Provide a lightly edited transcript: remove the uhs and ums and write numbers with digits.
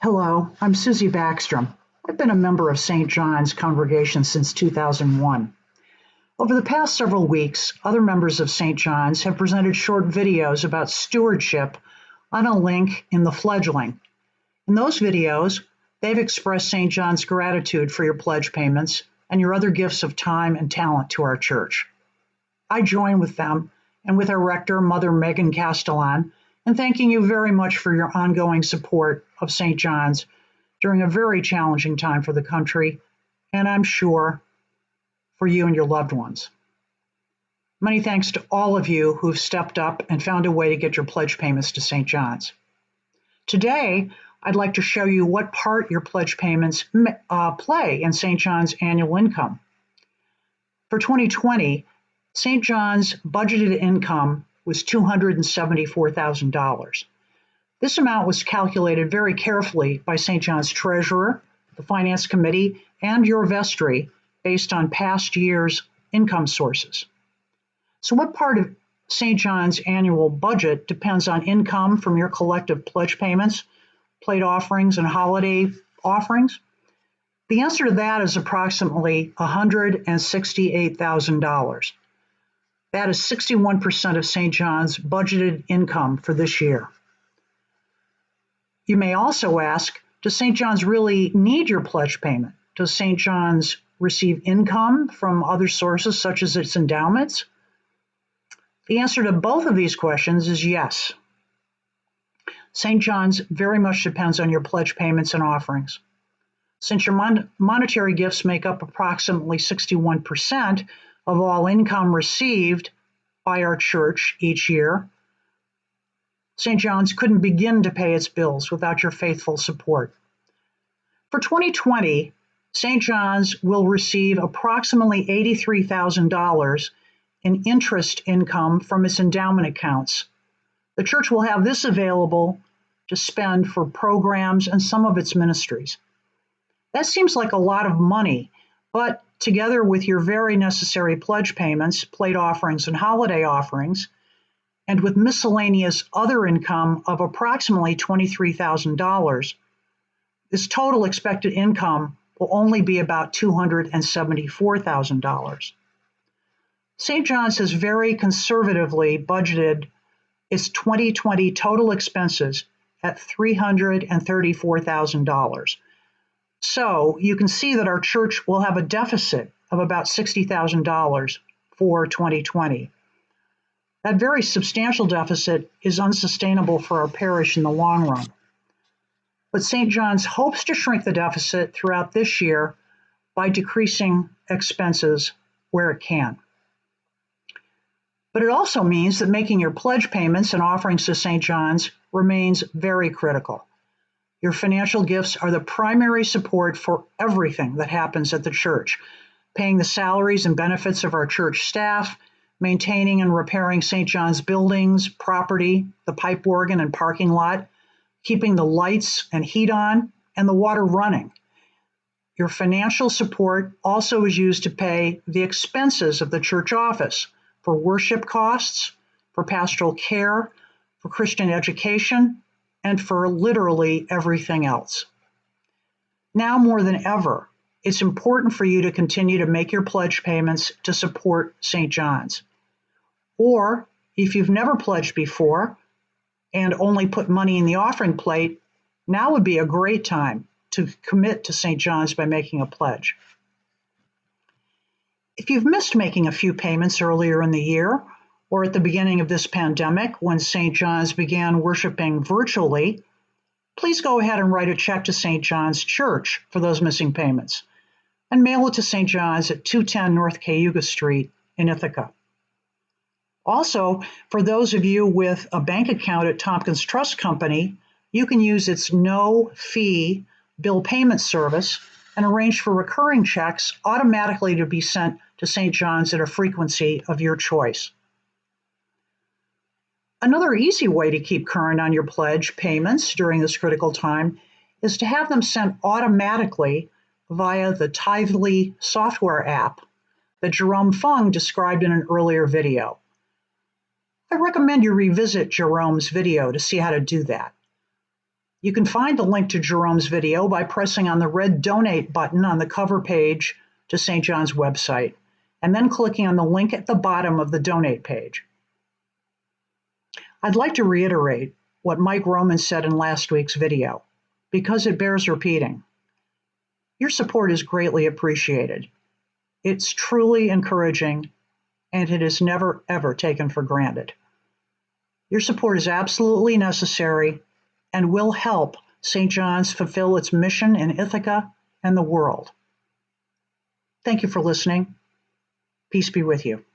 Hello, I'm Susie Backstrom. I've been a member of St. John's congregation since 2001. Over the past several weeks, other members of St. John's have presented short videos about stewardship on a link in the fledgling. In those videos, they've expressed St. John's gratitude for your pledge payments and your other gifts of time and talent to our church. I join with them and with our rector, Mother Megan Castellan, in thanking you very much for your ongoing support of St. John's during a very challenging time for the country, and I'm sure for you and your loved ones. Many thanks to all of you who've stepped up and found a way to get your pledge payments to St. John's. Today, I'd like to show you what part your pledge payments play in St. John's annual income. For 2020, St. John's budgeted income was $274,000. This amount was calculated very carefully by St. John's treasurer, the finance committee, and your vestry based on past year's income sources. So what part of St. John's annual budget depends on income from your collective pledge payments, plate offerings, and holiday offerings? The answer to that is approximately $168,000. That is 61% of St. John's budgeted income for this year. You may also ask, does St. John's really need your pledge payment? Does St. John's receive income from other sources such as its endowments? The answer to both of these questions is yes. St. John's very much depends on your pledge payments and offerings. Since your monetary gifts make up approximately 61% of all income received by our church each year, St. John's couldn't begin to pay its bills without your faithful support. For 2020, St. John's will receive approximately $83,000 in interest income from its endowment accounts. The church will have this available to spend for programs and some of its ministries. That seems like a lot of money, but together with your very necessary pledge payments, plate offerings, and holiday offerings, and with miscellaneous other income of approximately $23,000, this total expected income will only be about $274,000. St. John's has very conservatively budgeted its 2020 total expenses at $334,000. So you can see that our church will have a deficit of about $60,000 for 2020. That very substantial deficit is unsustainable for our parish in the long run. But St. John's hopes to shrink the deficit throughout this year by decreasing expenses where it can. But it also means that making your pledge payments and offerings to St. John's remains very critical. Your financial gifts are the primary support for everything that happens at the church, paying the salaries and benefits of our church staff, maintaining and repairing St. John's buildings, property, the pipe organ and parking lot, keeping the lights and heat on, and the water running. Your financial support also is used to pay the expenses of the church office for worship costs, for pastoral care, for Christian education, and for literally everything else. Now more than ever, it's important for you to continue to make your pledge payments to support St. John's. Or if you've never pledged before and only put money in the offering plate, now would be a great time to commit to St. John's by making a pledge. If you've missed making a few payments earlier in the year, or at the beginning of this pandemic when St. John's began worshiping virtually, please go ahead and write a check to St. John's Church for those missing payments and mail it to St. John's at 210 North Cayuga Street in Ithaca. Also, for those of you with a bank account at Tompkins Trust Company, you can use its no-fee bill payment service and arrange for recurring checks automatically to be sent to St. John's at a frequency of your choice. Another easy way to keep current on your pledge payments during this critical time is to have them sent automatically via the Tithely software app that Jerome Fung described in an earlier video. I recommend you revisit Jerome's video to see how to do that. You can find the link to Jerome's video by pressing on the red Donate button on the cover page to St. John's website, and then clicking on the link at the bottom of the Donate page. I'd like to reiterate what Mike Roman said in last week's video, because it bears repeating. Your support is greatly appreciated. It's truly encouraging, and it is never, ever taken for granted. Your support is absolutely necessary and will help St. John's fulfill its mission in Ithaca and the world. Thank you for listening. Peace be with you.